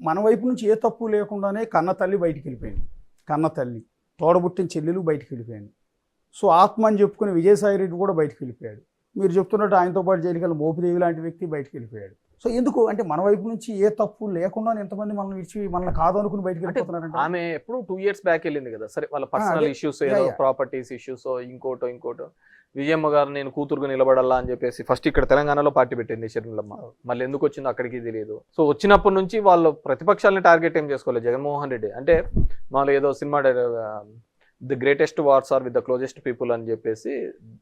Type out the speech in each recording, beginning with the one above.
మన వైపు నుంచి ఏ తప్పు లేకుండానే కన్న తల్లి బయటికి వెళ్ళిపోయింది. కన్న తల్లి, తోడబుట్టిన చెల్లెలు బయటికి వెళ్ళిపోయింది. సో ఆత్మ అని చెప్పుకుని విజయసాయి రెడ్డి కూడా బయటికి వెళ్ళిపోయాడు. మీరు చెప్తున్నట్టు ఆయనతో పాటు జైలుకెళ్ళి మోపిదేవి లాంటి వ్యక్తి బయటికి వెళ్ళిపోయాడు. సో ఎందుకు అంటే మన వైపు నుంచి ఏ తప్పు లేకుండా ఎంతమంది మనల్ని విడిచి మనల్ని కాదు అనుకుని బయటికి వెళ్ళిపోతున్నారంటే ఆమె ఎప్పుడు 2 years బ్యాక్ వెళ్ళింది కదా. సరే వాళ్ళ పర్సనల్ ఇష్యూస్, ఏదో ప్రాపర్టీస్ ఇష్యూస్, ఇంకోటో విజయమ్మ గారు నేను కూతురుగా నిలబడాలా అని చెప్పేసి ఫస్ట్ ఇక్కడ తెలంగాణలో పార్టీ పెట్టింది షర్మిలమ్మ. మళ్ళీ ఎందుకు వచ్చిందో అక్కడికి తెలియదు. సో వచ్చినప్పటి నుంచి వాళ్ళు ప్రతిపక్షాలని టార్గెట్ ఏం చేసుకోలేదు. జగన్మోహన్ రెడ్డి అంటే వాళ్ళు ఏదో cinema the greatest wars are with the closest people అని చెప్పేసి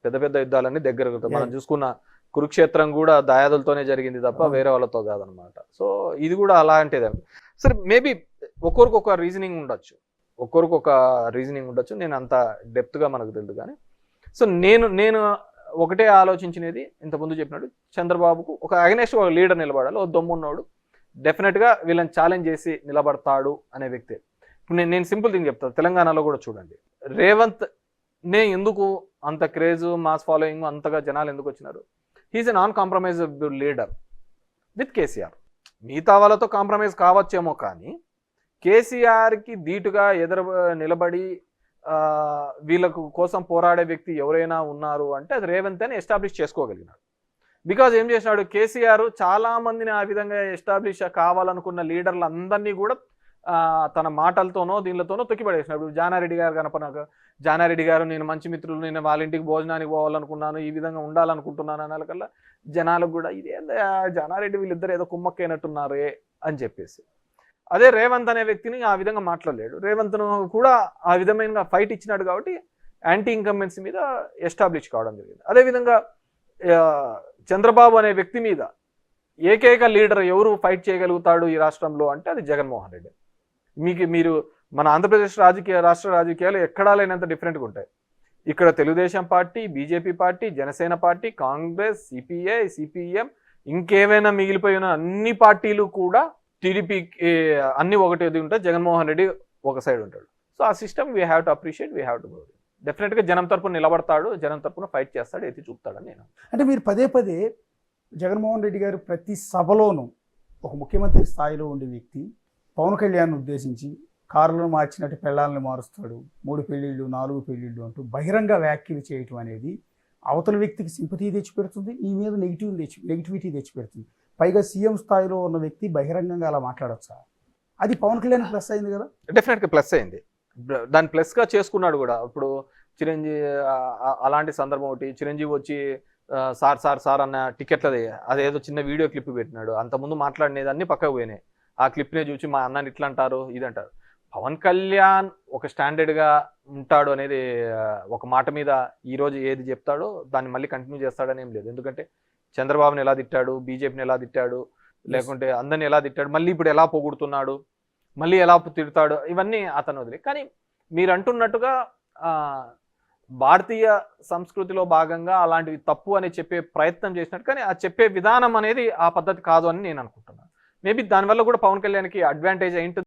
పెద్ద పెద్ద యుద్ధాలన్నీ దగ్గర మనం చూసుకున్న కురుక్షేత్రం కూడా దాయాదులతోనే జరిగింది తప్ప వేరే వాళ్ళతో కాదనమాట. సో ఇది కూడా అలాంటిదే. సరే మేబీ ఒక్కొక్క రీజనింగ్ ఉండొచ్చు, నేను అంత డెప్త్గా మనకు తెలియదు. కానీ సో నేను ఒకటే ఆలోచించినది, ఇంతకుముందు చెప్పినట్టు చంద్రబాబుకు ఒక అగైనెస్ట్ ఒక లీడర్ నిలబడాలి. ఒక దమ్మున్నోడు డెఫినెట్గా వీళ్ళని ఛాలెంజ్ చేసి నిలబడతాడు అనే వ్యక్తి. ఇప్పుడు నేను సింపుల్ థింగ్ చెప్తాను. తెలంగాణలో కూడా చూడండి, రేవంత్ ఎందుకు అంత క్రేజ్, మాస్ ఫాలోయింగ్, అంతగా జనాలు ఎందుకు వచ్చినారు? He is a non compromisable leader with KCR. మిగతా వాళ్ళతో కాంప్రమైజ్ కావచ్చేమో, కానీ కేసీఆర్కి ధీటుగా నిలబడి వీళ్ళకు కోసం పోరాడే వ్యక్తి ఎవరైనా ఉన్నారు అంటే అది రేవంత్ అని ఎస్టాబ్లిష్ చేసుకోగలిగినాడు. బికాజ్ ఏం చేసినాడు, కేసీఆర్ చాలా మందిని ఆ విధంగా ఎస్టాబ్లిష్ కావాలనుకున్న లీడర్లు అందరినీ కూడా తన మాటలతోనో దీనితోనో తొక్కిపడేసినాడు. జానారెడ్డి గారు కనపడక, జానారెడ్డి గారు నేను మంచి మిత్రులు, నేను వాళ్ళ ఇంటికి భోజనానికి పోవాలనుకున్నాను, ఈ విధంగా ఉండాలనుకుంటున్నాను అనాలకల్లా జనాలకు కూడా ఇదేందా జానారెడ్డి వీళ్ళిద్దరు ఏదో కుమ్మక్కైనట్టున్నారే అని చెప్పేసి. అదే రేవంత్ అనే వ్యక్తిని ఆ విధంగా మాట్లాడలేడు. రేవంత్ను కూడా ఆ విధమైన ఫైట్ ఇచ్చినాడు కాబట్టి యాంటీ ఇన్కంబెన్సీ మీద ఎస్టాబ్లిష్ కావడం జరిగింది. అదేవిధంగా చంద్రబాబు అనే వ్యక్తి మీద ఏకైక లీడర్ ఎవరు ఫైట్ చేయగలుగుతాడు ఈ రాష్ట్రంలో అంటే అది జగన్మోహన్ రెడ్డి. మీరు మన ఆంధ్రప్రదేశ్ రాష్ట్ర రాజకీయాలు ఎక్కడా లేనంత డిఫరెంట్గా ఉంటాయి. ఇక్కడ Telugu Desam party, BJP party, Janasena party, Congress, CPI, CPM, ఇంకేమైనా మిగిలిపోయిన అన్ని పార్టీలు కూడా టీడీపీ అన్ని ఒకటి ఉంటాయి. జగన్మోహన్ రెడ్డి ఒక సైడ్ ఉంటాడు. సో ఆ system we have to appreciate, we have to go. డెఫినెట్గా జనం తరపున నిలబడతాడు, జనం తరపున ఫైట్ చేస్తాడు, ఎత్తి చూపుతాడని నేను. అంటే మీరు పదే పదే జగన్మోహన్ రెడ్డి గారు ప్రతి సభలోనూ ఒక ముఖ్యమంత్రి స్థాయిలో ఉండే వ్యక్తి పవన్ కళ్యాణ్ ఉద్దేశించి కారులను మార్చినట్టు పెళ్ళాలను మారుస్తాడు, 3 పెళ్ళిళ్ళు 4 పెళ్ళిళ్ళు అంటూ బహిరంగ వ్యాఖ్యలు చేయటం అనేది అవతల వ్యక్తికి సింపతి తెచ్చిపెడుతుంది, ఈ మీద నెగిటివిటీ తెచ్చిపెడుతుంది. పైగా సీఎం స్థాయిలో ఉన్న వ్యక్తి బహిరంగంగా అలా మాట్లాడొచ్చా? అది పవన్ కళ్యాణ్ ప్లస్ అయింది కదా. డెఫినెట్గా ప్లస్ అయింది. దాన్ని ప్లస్గా చేసుకున్నాడు కూడా. ఇప్పుడు చిరంజీవి అలాంటి సందర్భం ఒకటి, చిరంజీవి వచ్చి సార్ అన్న టికెట్లది అదేదో చిన్న వీడియో క్లిప్ పెట్టినాడు. అంతకుముందు మాట్లాడినది అన్ని పక్కకు పోయినాయి. ఆ క్లిప్నే చూసి మా అన్నని ఇట్లా అంటారు ఇదంటారు. పవన్ కళ్యాణ్ ఒక స్టాండర్డ్గా ఉంటాడు అనేది ఒక మాట మీద ఈరోజు ఏది చెప్తాడో దాన్ని మళ్ళీ కంటిన్యూ చేస్తాడని ఏం లేదు. ఎందుకంటే చంద్రబాబుని ఎలా తిట్టాడు, బీజేపీని ఎలా తిట్టాడు, లేకుంటే అందరిని ఎలా తిట్టాడు, మళ్ళీ ఇప్పుడు ఎలా పొగుడుతున్నాడు, మళ్ళీ ఎలా తిడతాడు, ఇవన్నీ అతను వదిలే. కానీ మీరు అంటున్నట్టుగా భారతీయ సంస్కృతిలో భాగంగా అలాంటివి తప్పు అని చెప్పే ప్రయత్నం చేసినట్టు, కానీ ఆ చెప్పే విధానం అనేది ఆ పద్ధతి కాదు అని నేను అనుకుంటున్నాను. మేబీ దానివల్ల కూడా పవన్ కళ్యాణ్కి అడ్వాంటేజ్ అయింటుంది.